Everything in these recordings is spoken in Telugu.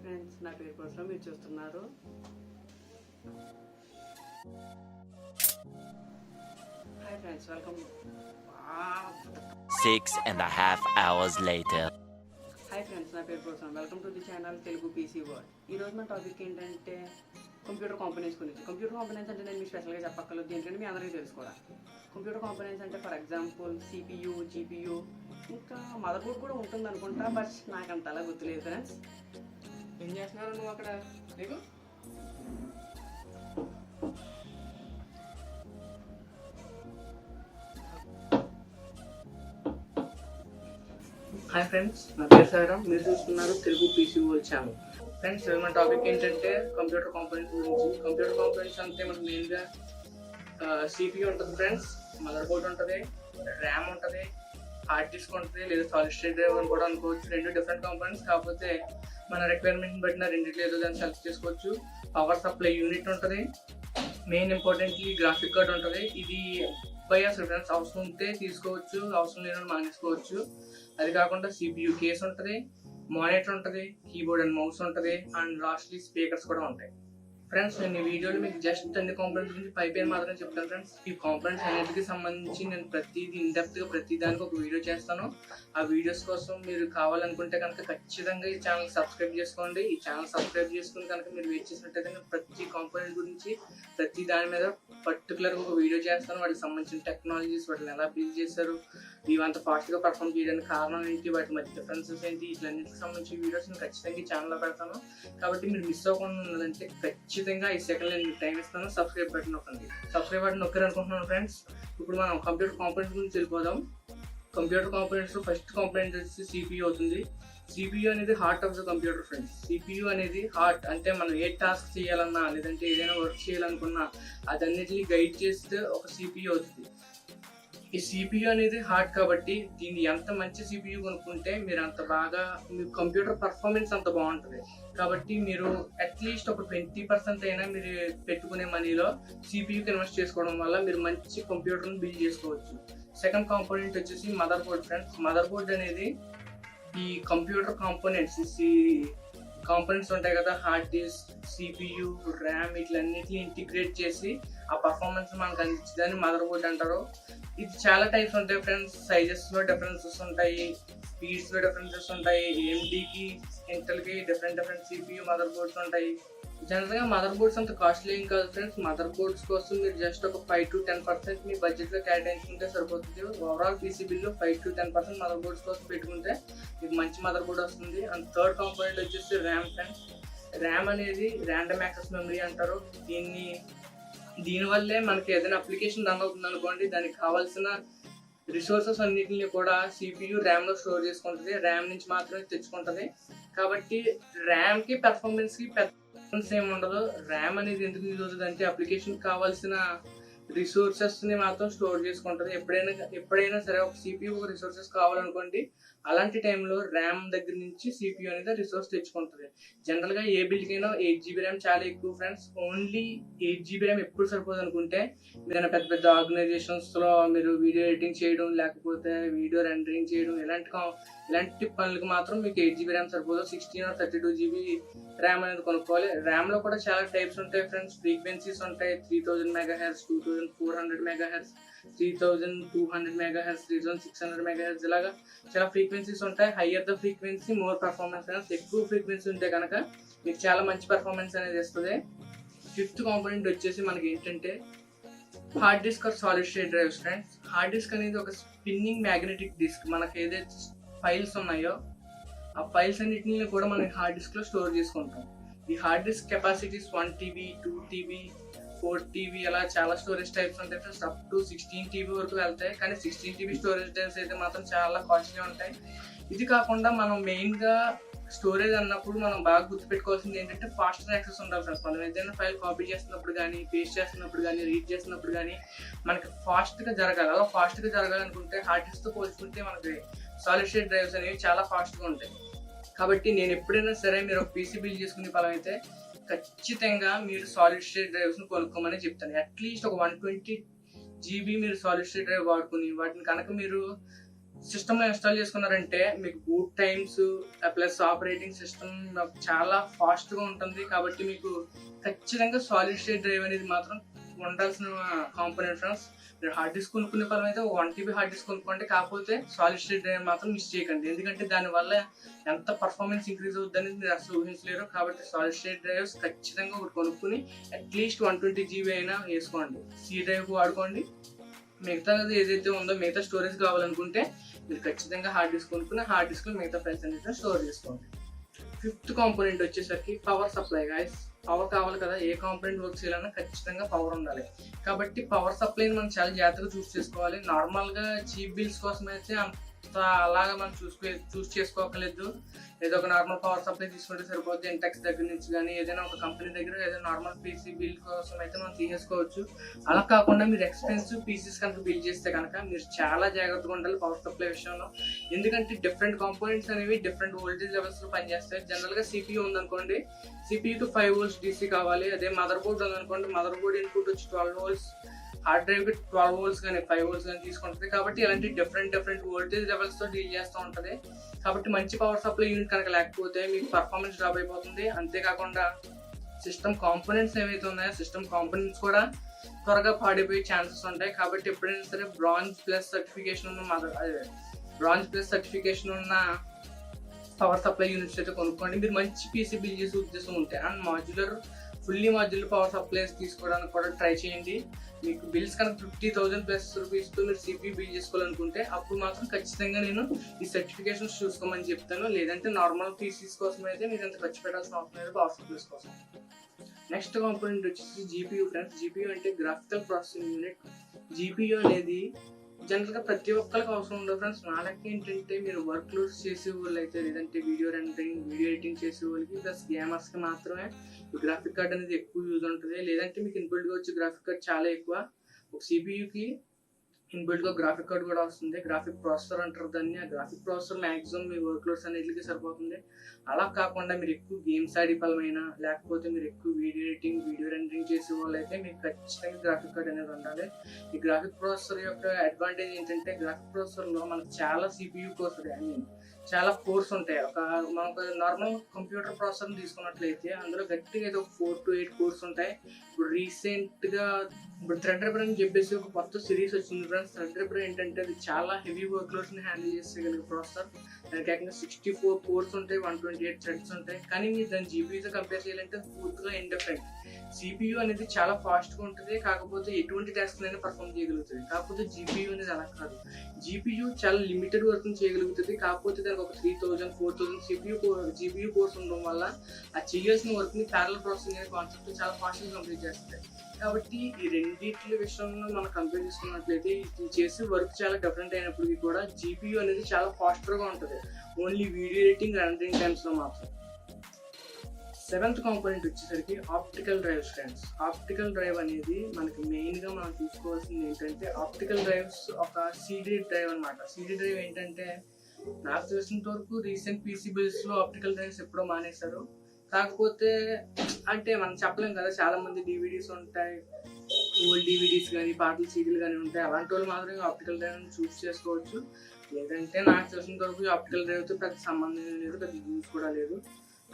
ఫ్రెండ్స్, నా పేరు కోసం మీరు చూస్తున్నారు. Hi friends, welcome. 6.5 hours later. Hi friends, నా పేరు కోసం welcome to the channel Telugu PC world. ఈరోజు మన టాపిక్ ఏంటంటే కంప్యూటర్ కాంపోనెంట్స్ గురించి. కంప్యూటర్ కాంపోనెంట్స్ అంటే నేను మీకు స్పెషల్గా చెప్పక్కర్లేదు, ఎందుకంటే మీ అందరికీ తెలుసు కూడా. కంప్యూటర్ కాంపోనెంట్స్ అంటే ఫర్ ఎగ్జాంపుల్ సిపియు, జీపీయూ, ఇంకా మదర్ బోర్డ్ కూడా ఉంటుంది అనుకుంటా, బట్ నాకు అంత అలా గుర్తులేదు ఫ్రెండ్స్. ఏం చేస్తున్నారు నువ్వు అక్కడ? నీకు హాయ్ ఫ్రెండ్స్, నా పేరు సాయిరామ్. మీరు చూస్తున్నారు Telugu PC world channel. Friends, మన టాపిక్ ఏంటంటే కంప్యూటర్ కాంపోనెంట్స్ గురించి. కంప్యూటర్ కాంపోనెంట్స్ అంటే మనకు మెయిన్గా సిపియూ ఉంటుంది ఫ్రెండ్స్, మదర్ బోర్డ్ ఉంటుంది, ర్యామ్ ఉంటుంది, హార్డ్ డిస్క్ ఉంటుంది, లేదా సాలిడ్ స్టేట్ డ్రైవ్ అని కూడా అనుకోవచ్చు. రెండు డిఫరెంట్ కాంపోనెంట్స్, కాకపోతే మన రిక్వైర్మెంట్ని బట్టిన రెండింటిలో ఏదో దాన్ని సెలెక్ట్ చేసుకోవచ్చు. పవర్ సప్లై యూనిట్ ఉంటుంది, మెయిన్ ఇంపార్టెంట్లీ గ్రాఫిక్ కార్డ్ ఉంటుంది. ఇది బయాస్ ఫ్రెండ్స్, అవసరం ఉంటే తీసుకోవచ్చు, అవసరం లేని మానేసుకోవచ్చు. అది కాకుండా సిపియూ కేస్ ఉంటుంది, మానిటర్ ఉంటుంది, కీబోర్డ్ అండ్ మౌస్ ఉంటుంది, అండ్ లాస్ట్లీ స్పీకర్స్ కూడా ఉంటాయి. ఫ్రెండ్స్, నేను ఈ వీడియోలో మీకు జస్ట్ అన్ని కాంపోనెంట్స్ గురించి పైపైన మాత్రమే చెప్తాను ఫ్రెండ్స్. ఈ కాంపోనెంట్స్ అన్నిటికి సంబంధించి నేను ప్రతిదీ ఇన్డెప్త్గా ప్రతి దానికి ఒక వీడియో చేస్తాను. ఆ వీడియోస్ కోసం మీరు కావాలనుకుంటే కనుక ఖచ్చితంగా ఈ ఛానల్ సబ్స్క్రైబ్ చేసుకోండి. ఈ ఛానల్ సబ్స్క్రైబ్ చేసుకుని కనుక మీరు వెయిట్ చేసినట్టయితే నేను ప్రతి కాంపోనెంట్ గురించి ప్రతి దాని మీద పర్టికులర్గా ఒక వీడియో చేస్తాను. వాటికి సంబంధించిన టెక్నాలజీస్, వాటిని ఎలా బిల్డ్ చేశారు, ఇవి అంత ఫాస్ట్గా పర్ఫామ్ చేయడానికి కారణం ఏంటి, వాటి మధ్య డిఫరెన్సెస్ ఏంటి, ఇట్లన్నిటికి సంబంధించిన వీడియోస్ నేను ఖచ్చితంగా ఈ ఛానల్లో పెడతాను. కాబట్టి మీరు మిస్ అవ్వకుండా ఉన్నదంటే ఖచ్చితంగా ఈ సెకండ్ నేను మీకు టైం ఇస్తాను. సబ్స్క్రైబ్ బటన్ నొక్కండి. సబ్స్క్రైబ్ బటన్ నొక్కారు అనుకుంటున్నాను ఫ్రెండ్స్. ఇప్పుడు మనం కంప్యూటర్ కాంపోనెంట్స్ గురించి వెళ్ళిపోదాం. కంప్యూటర్ కాంపోనెంట్స్ ఫస్ట్ కాంపోనెంట్ వచ్చి సిపియూ అవుతుంది. సిపియూ అనేది heart of the computer friends. CPU అనేది హార్ట్, అంటే మనం ఏ టాస్క్ చేయాలన్నా లేదంటే ఏదైనా వర్క్ చేయాలనుకున్నా అదన్నిటిని గైడ్ చేస్తే ఒక సిపియూ అవుతుంది. ఈ సిపియూ అనేది హార్ట్ కాబట్టి దీన్ని ఎంత మంచి సిపియూ కొనుక్కుంటే మీరు అంత బాగా మీ కంప్యూటర్ పర్ఫార్మెన్స్ అంత బాగుంటుంది. కాబట్టి మీరు అట్లీస్ట్ ఒక 20% అయినా మీరు పెట్టుకునే మనీలో సిపియూకి ఇన్వెస్ట్ చేసుకోవడం వల్ల మీరు మంచి కంప్యూటర్ని బిల్డ్ చేసుకోవచ్చు. సెకండ్ కాంపోనెంట్ వచ్చేసి mother board friends. Mother board అనేది ఈ కంప్యూటర్ కాంపోనెంట్స్ ఉంటాయి కదా, హార్డ్ డిస్క్, సిపియూ, ర్యామ్, ఇట్లన్నిటిని ఇంటిగ్రేట్ చేసి ఆ పర్ఫార్మెన్స్ మనకు అందించేదాన్ని మదర్ బోర్డ్ అంటారు. ఇది చాలా టైప్స్ ఉంటాయి ఫ్రెండ్స్. సైజెస్లో డిఫరెన్సెస్ ఉంటాయి, స్పీడ్స్లో డిఫరెన్సెస్ ఉంటాయి. ఏఎండీకి, ఇంటెల్కి డిఫరెంట్ సిపియూ మదర్ బోర్డ్స్ ఉంటాయి. జనరల్గా మదర్ బోర్డ్స్ అంత కాస్ట్లీ ఏం కాదు ఫ్రెండ్స్. మదర్ బోర్డ్స్ కోసం మీరు జస్ట్ ఒక 5 to 10% మీ బడ్జెట్లో కేటాయించుకుంటే సరిపోతుంది. ఓవరాల్ పీసీ బిల్లో 5 to 10% మదర్ బోర్డ్స్ కోసం పెట్టుకుంటే మీకు మంచి మదర్ బోర్డ్ వస్తుంది. అండ్ థర్డ్ కాంపోనెంట్ వచ్చేసి ర్యామ్ ఫ్రెండ్స్. ర్యామ్ అనేది ర్యాండమ్ యాక్సెస్ మెమరీ అంటారు. దీనివల్లే మనకి ఏదైనా అప్లికేషన్ రన్ అవుతుంది అనుకోండి, దానికి కావాల్సిన రిసోర్సెస్ అన్నిటిని కూడా సిపియూ ర్యామ్లో స్టోర్ చేసుకుంటుంది. ర్యామ్ నుంచి మాత్రమే తెచ్చుకుంటుంది. కాబట్టి ర్యామ్కి పెర్ఫార్మెన్స్కి పెద్ద ఏమి ఉండదు. ర్యామ్ అనేది ఎందుకు యూజ్ అవుతుంది అంటే అప్లికేషన్కి కావాల్సిన రిసోర్సెస్ని మాత్రం స్టోర్ చేసుకుంటుంది. ఎప్పుడైనా సరే ఒక సిపియూ ఒక రిసోర్సెస్ కావాలనుకోండి, అలాంటి టైంలో ర్యామ్ దగ్గర నుంచి సిపియూ అనేది రిసోర్స్ తెచ్చుకుంటుంది. జనరల్గా ఏ బిల్డ్కైనా 8 GB ర్యామ్ చాలా ఎక్కువ ఫ్రెండ్స్. ఓన్లీ 8 GB ర్యామ్ ఎప్పుడు సరిపోదు అనుకుంటే మీరు పెద్ద పెద్ద ఆర్గనైజేషన్స్లో మీరు వీడియో ఎడిటింగ్ చేయడం, లేకపోతే వీడియో రెండరింగ్ చేయడం, ఇలాంటి పనులకు మాత్రం మీకు 8 GB ర్యామ్ సరిపోదు. 16 or 32 GB ర్యామ్ అనేది కొనుక్కోవాలి. ర్యామ్లో కూడా చాలా టైప్స్ ఉంటాయి ఫ్రెండ్స్. ఫ్రీక్వెన్సీస్ ఉంటాయి. 3000 MHz, 2400 MHz, 3200 MHz, 3600 MHz, ఇలాగా చాలా ఫ్రీక్వెన్సీస్ ఉంటాయి. Higher the frequency more performance friends. ఎక్కువ ఫ్రీక్వెన్సీ ఉంటే కనుక మీకు చాలా మంచి పర్ఫార్మెన్స్ అనేది ఇస్తుంది. ఫిఫ్త్ కాంపోనెంట్ వచ్చేసి మనకి ఏంటంటే hard disk or solid state drives friends. Hard disk అనేది ఒక స్పిన్నింగ్ మ్యాగ్నెటిక్ డిస్క్. మనకి ఏదైతే ఫైల్స్ ఉన్నాయో ఆ ఫైల్స్ అన్నిటిని కూడా మనం హార్డ్ డిస్క్లో స్టోర్ చేసుకుంటాం. ఈ hard disk capacities 1 TB, 2 TB, 4 TB అలా చాలా స్టోరేజ్ టైప్స్ ఉంటాయి ఫ్రెండ్స్. అప్ టు 16 TB వరకు వెళ్తాయి. కానీ 16 TB స్టోరేజ్ టైప్స్ అయితే మాత్రం చాలా కాస్ట్లీ ఉంటాయి. ఇది కాకుండా మనం మెయిన్గా స్టోరేజ్ అన్నప్పుడు మనం బాగా గుర్తుపెట్టుకోవాల్సింది ఏంటంటే ఫాస్ట్ యాక్సెస్ ఉండాలి ఫ్రెండ్స్. మనం ఏదైనా ఫైల్ కాపీ చేస్తున్నప్పుడు కానీ, పేస్ట్ చేస్తున్నప్పుడు కానీ, రీడ్ చేస్తున్నప్పుడు కానీ మనకి ఫాస్ట్గా జరగాలి. అలా ఫాస్ట్గా జరగాలనుకుంటే హార్డ్ డిస్క్తో పోల్చుకుంటే మనకి సాలిడ్ స్టేట్ డ్రైవ్స్ అనేవి చాలా ఫాస్ట్గా ఉంటాయి. కాబట్టి నేను ఎప్పుడైనా సరే మీరు ఒక పీసీ బిల్డ్ చేసుకునే ఫలం అయితే ఖచ్చితంగా మీరు సాలిడ్ స్టేట్ డ్రైవ్స్ని కొనుక్కోమని చెప్తాను. అట్లీస్ట్ ఒక 120 GB మీరు సాలిడ్ స్టేట్ డ్రైవ్ వాడుకుని వాటిని కనుక మీరు సిస్టంలో ఇన్స్టాల్ చేసుకున్నారంటే మీకు boot times plus operating system చాలా ఫాస్ట్గా ఉంటుంది. కాబట్టి మీకు ఖచ్చితంగా సాలిడ్ స్టేట్ డ్రైవ్ అనేది మాత్రం ఉండాల్సిన కాంపోనెంట్ ఫ్రెండ్స్. మీరు హార్డ్ డిస్క్ కొనుక్కునే పని అయితే 1 TB హార్డ్ డిస్క్ కొనుక్కోండి, కాకపోతే సాలిడ్ స్టేట్ డ్రైవ్ మాత్రం మిస్ చేయకండి. ఎందుకంటే దానివల్ల ఎంత పర్ఫార్మెన్స్ ఇంక్రీజ్ అవుతుందని మీరు అసలు ఊహించలేరు. కాబట్టి సాలిడ్ స్టేట్ డ్రైవ్స్ ఖచ్చితంగా ఒకటి కొనుక్కుని అట్లీస్ట్ 120 GB అయినా వేసుకోండి. సి డ్రైవ్ వాడుకోండి. మిగతా ఏదైతే ఉందో మిగతా స్టోరేజ్ కావాలనుకుంటే మీరు ఖచ్చితంగా హార్డ్ డిస్క్ కొనుక్కుని హార్డ్ డిస్క్లో మిగతా ఫైల్స్ అనేది స్టోర్ చేసుకోండి. 5th కాంపోనెంట్ వచ్చేసరికి పవర్ సప్లై గాయస్. పవర్ కావాలి కదా, ఏ కాంపోనెంట్ వర్క్ చేయాలన్నా ఖచ్చితంగా పవర్ ఉండాలి. కాబట్టి పవర్ సప్లైని మనం చాలా జాగ్రత్తగా చూస్ చేసుకోవాలి. నార్మల్గా చీప్ బిల్స్ కోసం అయితే అంత అలాగా మనం చూస్ చేసుకోకలేదు. ఏదో ఒక నార్మల్ పవర్ సప్లై తీసుకుంటే సరిపోద్ది. ఇంటెక్స్ దగ్గర నుంచి కానీ ఏదైనా ఒక కంపెనీ దగ్గర ఏదైనా నార్మల్ పీసీ బిల్ కోసం అయితే మనం తీసేసుకోవచ్చు. అలా కాకుండా మీరు ఎక్స్పెన్సివ్ పీసీస్ కనుక బిల్ చేస్తే కనుక మీరు చాలా జాగ్రత్తగా ఉండాలి పవర్ సప్లై విషయంలో. ఎందుకంటే డిఫరెంట్ కాంపోనెంట్స్ అనేవి డిఫరెంట్ వోల్టేజ్ లెవెల్స్లో పనిచేస్తాయి. జనరల్గా సిపియూ ఉందనుకోండి, సిపియూకి 5 volts DC కావాలి. అదే మదర్ బోర్డ్ ఉందనుకోండి, మదర్ బోర్డ్ ఇన్పుట్ వచ్చి 12 volts, హార్డ్ డ్రైవ్ 12 volts కానీ 5 volts కానీ తీసుకుంటుంది. కాబట్టి ఇలాంటి డిఫరెంట్ వోల్టేజ్ లెవెల్స్తో డీల్ చేస్తూ ఉంటుంది. కాబట్టి మంచి పవర్ సప్లై యూనిట్ కనుక లేకపోతే మీకు పర్ఫార్మెన్స్ డ్రాప్ అయిపోతుంది. అంతేకాకుండా సిస్టమ్ కాంపోనెంట్స్ ఏవైతే ఉన్నాయో సిస్టమ్ కాంపోనెంట్స్ కూడా త్వరగా పాడైపోయే ఛాన్సెస్ ఉంటాయి. కాబట్టి ఎప్పుడైనా సరే బ్రాంజ్ ప్లస్ సర్టిఫికేషన్ ఉన్న పవర్ సప్లై యూనిట్స్ అయితే కొనుక్కోండి. మీరు మంచి పీసీ బిల్ చేసే ఉద్దేశం ఉంటే and fully modular power supplies తీసుకోవడానికి కూడా ట్రై చేయండి. మీకు బిల్స్ కనుక 50,000+ రూపీస్తో మీరు సిపియూ బిల్ చేసుకోవాలనుకుంటే అప్పుడు మాత్రం ఖచ్చితంగా నేను ఈ సర్టిఫికేషన్స్ చూసుకోమని చెప్తాను. లేదంటే నార్మల్ పీసీస్ కోసం అయితే మీరు అంత ఖర్చు పెట్టాల్సిన అవసరం లేదు పవర్ సప్లైస్ కోసం. నెక్స్ట్ కాంపోనెంట్ వచ్చేసి జీపీయూ ఫ్రెండ్స్. జీపీయూ అంటే గ్రాఫికల్ ప్రాసెసింగ్ యూనిట్. జీపీయూ అనేది జనరల్గా ప్రతి ఒక్కరికి అవసరం ఉండదు ఫ్రెండ్స్. నాలకి ఏంటంటే మీరు వర్క్ లోడ్స్ చేసే వాళ్ళు అయితే, లేదంటే వీడియో ఎడిటింగ్ చేసే వాళ్ళకి ప్లస్ గేమర్స్కి మాత్రమే గ్రాఫిక్ కార్డ్ అనేది ఎక్కువ యూజ్ ఉంటుంది. లేదంటే మీకు ఇన్బిల్డ్గా వచ్చే గ్రాఫిక్ కార్డ్ చాలా ఎక్కువ. ఒక సిపియూకి ఇన్బిల్డ్గా గ్రాఫిక్ కార్డ్ కూడా వస్తుంది. గ్రాఫిక్ ప్రాసెసర్ అంటారు దాన్ని. ఆ గ్రాఫిక్ ప్రాసెసర్ మ్యాక్సిమం మీ వర్క్ లోడ్స్ అన్నిటికీ సరిపోతుంది. అలా కాకుండా మీరు ఎక్కువ గేమ్స్ ఆడే పలమైనా, లేకపోతే మీరు ఎక్కువ వీడియో రెండరింగ్ చేసే వాళ్ళు అయితే మీకు ఖచ్చితంగా గ్రాఫిక్ కార్డ్ అనేది ఉండాలి. ఈ గ్రాఫిక్ ప్రాసెసర్ యొక్క అడ్వాంటేజ్ ఏంటంటే గ్రాఫిక్ ప్రాసెసర్లో మనకు చాలా సిపియూ కోర్స్ చాలా కోర్స్ ఉంటాయి. మనకు నార్మల్ కంప్యూటర్ ప్రాసెసర్ తీసుకున్నట్లయితే అందులో గట్టిగా అయితే ఒక 4 to 8 కోర్స్ ఉంటాయి. ఇప్పుడు రీసెంట్గా థ్రెడ్రిబ్బర్ అని చెప్పేసి ఒక కొత్త సిరీస్ వచ్చింది ఫ్రెండ్స్. థ్రెడ్రిబ్బర్ ఏంటంటే అది చాలా హెవీ వర్క్ లోడ్స్ని హ్యాండిల్ చేసేయగలిగే ప్రాసెసర్. దానికి ఏకంగా 64 కోర్స్ ఉంటాయి, 128 థ్రెడ్స్ ఉంటాయి. కానీ మీరు దాని జీపీయూతో కంపేర్ చేయాలంటే పూర్తిగా ఇండిఫరెంట్. సిపియూ అనేది చాలా ఫాస్ట్గా ఉంటుంది, కాకపోతే ఎటువంటి టాస్క్లైనా పర్ఫామ్ చేయగలుగుతుంది. కాకపోతే జీపీయూ అనేది అలా కాదు. జీపీయూ చాలా లిమిటెడ్ వర్క్ చేయగలుగుతుంది. కాకపోతే దానికి ఒక 3,000, 4,000 జీపీయూ కోర్స్ ఉండడం వల్ల ఆ చేయాల్సిన వర్క్ని ప్యారలల్ ప్రాసెసింగ్ అనే కాన్సెప్ట్ చాలా ఫాస్ట్గా కంప్లీట్ చేస్తుంది. కాబట్టి ఈ రెండింటి విషయంలో మనం కంపేర్ చేసుకున్నట్లయితే ఇది చేసే వర్క్ చాలా డిఫరెంట్ అయినప్పటికీ కూడా జీపీయూ అనేది చాలా ఫాస్టర్గా ఉంటుంది. ఓన్లీ వీడియో ఎడిటింగ్ రెండరింగ్ టైమ్స్లో మాత్రం. 7th కాంపోనెంట్ వచ్చేసరికి optical drives friends. Optical drive అనేది మనకి మెయిన్గా మనం చూసుకోవాల్సింది ఏంటంటే ఆప్టికల్ డ్రైవ్స్ ఒక సిడి డ్రైవ్ అనమాట. సిడి డ్రైవ్ ఏంటంటే నాకు తెలిసినంత వరకు రీసెంట్ పీసీ బిల్స్లో ఆప్టికల్ డ్రైవ్స్ ఎప్పుడో మానేశారు. కాకపోతే అంటే మనం చెప్పలేం కదా, చాలా మంది డివిడీస్ ఉంటాయి, ఓల్డ్ డివిడీస్ కానీ పాటల సీడీలు కానీ ఉంటాయి. అలాంటి వాళ్ళు మాత్రమే ఆప్టికల్ డ్రైవ్ని చూస్ చేసుకోవచ్చు. లేదంటే నాకు తెలిసినంత వరకు ఆప్టికల్ డ్రైవ్తో పెద్ద సంబంధం లేదు, పెద్ద యూజ్ కూడా లేదు.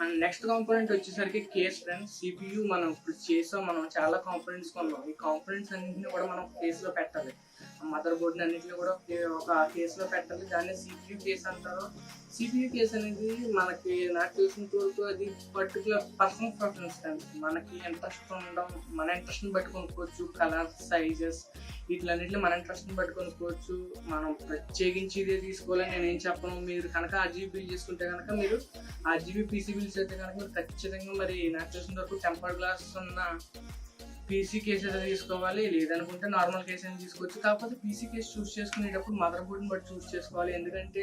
అండ్ నెక్స్ట్ కాంపోనెంట్ వచ్చేసరికి కేస్ ఫ్రెండ్స్. సిపియూ మనం ఇప్పుడు మనం చాలా కాంపోనెంట్స్ కొన్నాం. ఈ కాంపోనెంట్స్ అన్నింటినీ కూడా మనం కేసులో పెట్టాలి. మదర్ బోర్డ్ని అన్నింటినీ కూడా ఒక కేసులో పెట్టాలి. దాన్ని సిపియూ కేస్ అంటారు. సిపియూ కేస్ అనేది మనకి నాకు తెలిసినంత వరకు అది పర్టికులర్ పర్సనల్ ప్రిఫరెన్స్ ఫ్రెండ్స్. మనకి ఇంట్రెస్ట్ ఉండడం, మన ఇంట్రెస్ట్ని బట్టి కొనుక్కోవచ్చు. కలర్స్, సైజెస్ వీటిలన్నింటినీ మన ఇంట్రెస్ట్ని బట్టి కొనుక్కోవచ్చు. మనం ప్రత్యేకించి ఇదే తీసుకోవాలని నేనేం చెప్పను. మీరు కనుక ఆర్జీబీ బిల్ చేసుకుంటే కనుక మీరు ఆర్జీబీ పీసీ బిల్స్ అయితే కనుక మీరు ఖచ్చితంగా మరి నాకు తెలిసినంత వరకు టెంపర్డ్ గ్లాస్ ఉన్న పీసీ కేస్ అయితే తీసుకోవాలి. లేదనుకుంటే నార్మల్ కేస్ అని తీసుకోవచ్చు. కాకపోతే పీసీ కేస్ చూస్ చేసుకునేటప్పుడు మదర్ బోర్డ్ని బట్టి చూస్ చేసుకోవాలి. ఎందుకంటే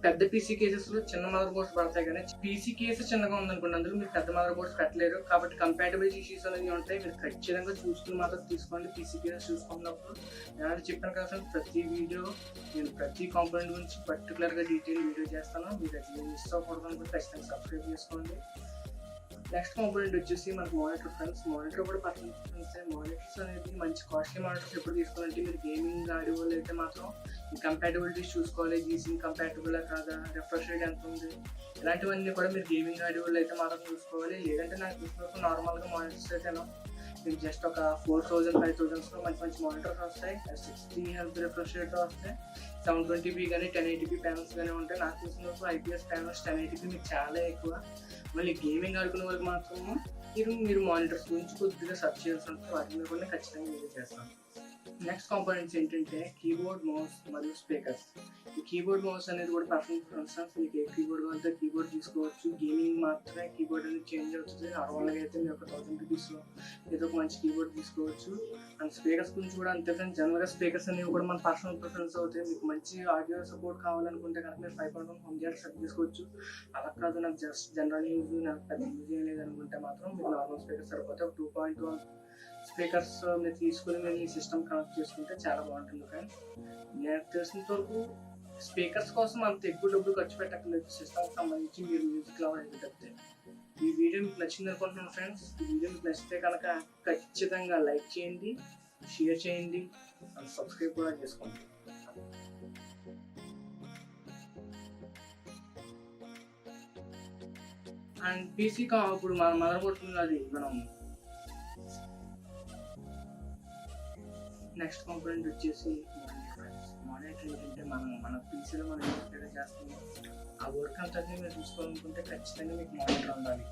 పెద్ద పీసీ కేసెస్లో చిన్న మదర్ బోర్డ్స్ పడతాయి, కానీ పీసీ కేసు చిన్నగా ఉందనుకోండి అందులో మీరు పెద్ద మదర్ బోర్డ్స్ పెట్టలేరు. కాబట్టి కంపాటబిలిటీ ఇష్యూస్ అనేవి ఉంటాయి. మీరు ఖచ్చితంగా చూసుకుని మాత్రం తీసుకోండి పీసీ కేసెస్ చూసుకున్నప్పుడు. నేను చెప్పాను కదా ప్రతి వీడియో నేను ప్రతి కాంపోనెంట్ గురించి పర్టికులర్గా డీటెయిల్ వీడియో చేస్తాను. మీరు అది మిస్ అవ్వకూడదు అనుకుంటే ఖచ్చితంగా సబ్స్క్రైబ్ చేసుకోండి. నెక్స్ట్ కాంపోనెంట్ వచ్చేసి మనకు మానిటర్ ఫ్రెండ్స్. మానిటర్ కూడా పర్ఫార్మెన్స్. మానిటర్స్ అనేది మంచి కాస్ట్లీ మానిటర్స్ ఎప్పుడు తీసుకోవాలంటే మీరు గేమింగ్ ఆడే వాళ్ళు అయితే మాత్రం ఈ కంపాటబిలిటీస్ చూసుకోవాలి, జీసీ కంపాటబుల్ కాదా, రిఫ్రెష్ రేట్ ఎంత ఉంది, ఇలాంటివన్నీ కూడా మీరు గేమింగ్ ఆడే వాళ్ళు అయితే మాత్రం చూసుకోవాలి. లేదంటే నాకు చూసినప్పుడు నార్మల్గా మానిటర్స్ అయితేనో మీకు జస్ట్ ఒక 4000 5000లో మంచి మంచి మానిటర్స్ వస్తాయి, 60 హెల్త్ రిఫ్రెష్ రేట్ వస్తాయి, 720p కానీ 1080p ప్యానల్స్ కానీ ఉంటాయి. నాకు చూసినప్పుడు ఐపీఎస్ ప్యానల్స్ 1080p మీకు చాలా ఎక్కువ. మళ్ళీ గేమింగ్ ఆడుకునే వాళ్ళకి మాత్రము మీరు మానిటర్స్ గురించి కొద్దిగా సర్చ్ చేయాల్సి ఉంటుంది, వాటి మీద కూడా ఖచ్చితంగా వీడియో చేస్తాను. నెక్స్ట్ కాంపోనెంట్స్ ఏంటంటే కీబోర్డ్, మౌస్ మరియు స్పీకర్స్. ఈ కీబోర్డ్ మౌస్ అనేది కూడా పర్ఫార్మెన్స్ మీకు ఏ కీబోర్డ్ కావాలంటే కీబోర్డ్ తీసుకోవచ్చు. గేమింగ్ మాత్రమే కీబోర్డ్ అనేది చేంజ్ అవుతుంది. నార్మల్గా అయితే మీరు ఒక 1000 రూపీస్లో ఏదో ఒక మంచి కీబోర్డ్ తీసుకోవచ్చు. అండ్ స్పీకర్స్ గురించి కూడా అంతే ఫ్రెండ్స్. జనరల్గా స్పీకర్స్ అనేవి కూడా మన పర్సనల్ ప్రిఫరెన్స్ అవుతాయి. మీకు మంచి ఆడియో సపోర్ట్ కావాలనుకుంటే కనుక మీరు 5.1 హోమ్ థియేటర్ సెట్ చేసుకోవచ్చు. అలా కాదు నాకు జస్ట్ జనరల్ యూజ్, నాకు పెద్ద యూజ్ చేయలేదు అనుకుంటే మాత్రం మీకు నార్మల్ స్పీకర్స్ సరిపోతాయి. 2.1 స్పీకర్స్ మీరు తీసుకుని మీరు ఈ సిస్టమ్ కనెక్ట్ చేసుకుంటే చాలా బాగుంటుంది ఫ్రెండ్స్. నేను తెలిసినంత వరకు స్పీకర్స్ కోసం అంత ఎక్కువ డబ్బులు ఖర్చు పెట్టక్కర్లేదు. సిస్టమ్కి సంబంధించి మీరు మ్యూజిక్ లో అయితే చెప్తే ఈ వీడియో మీకు నచ్చింది అనుకుంటున్నాను ఫ్రెండ్స్. ఈ వీడియో మీకు నచ్చితే కనుక ఖచ్చితంగా లైక్ చేయండి, షేర్ చేయండి, అండ్ సబ్స్క్రైబ్ కూడా చేసుకోండి. అండ్ పీసీ ఇప్పుడు మన మదర్ బోర్డ్ అది మనం నెక్స్ట్ కాంపోనెంట్ వచ్చేసి మానిటర్. ఏంటంటే మన పీసీలో మనం ఏదైతే చేస్తామో ఆ వర్క్ అంతా మీరు చూసుకోవాలనుకుంటే ఖచ్చితంగా మీకు మానిటర్ ఉండాలి.